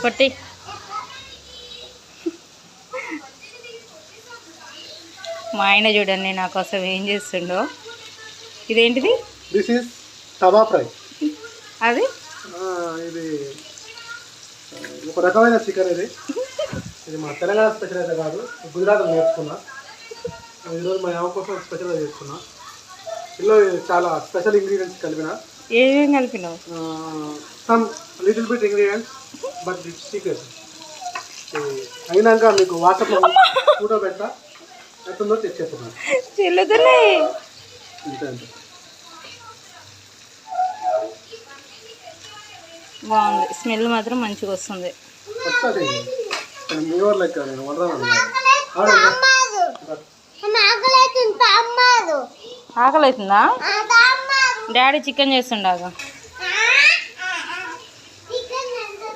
కొట్టి మా ఆయన చూడండి నా కోసం ఏం చేస్తుండో. ఇదేంటిది? This is tawa fry. అది ఇది ఒక రకమైన చికెన్. ఇది మా తెలంగాణ స్పెషల్ అయితే కాదు, గుజరాత్లో నేర్చుకున్నా. ఈరోజు మా అమ్మ కోసం స్పెషల్గా చేసుకున్నా. ఇందులో చాలా స్పెషల్ ఇంగ్రీడియంట్స్ కలిపిన. ఏమేమి కలిపినావు? Some little bit ingredients but it's secret. అయినాక మీకు వాట్సాప్లో ఫోటో పెట్టా, ఎట్టుందో చెక్ చెప్తున్నాను. చెల్లుతున్నాయి అంతే అంతే. బాగుంది, స్మెల్ మాత్రం మంచిగా వస్తుంది. మీ ఊరు లెక్క నేను ఆకలి అవుతుందా? డాడీ చికెన్ చేస్తుండగా.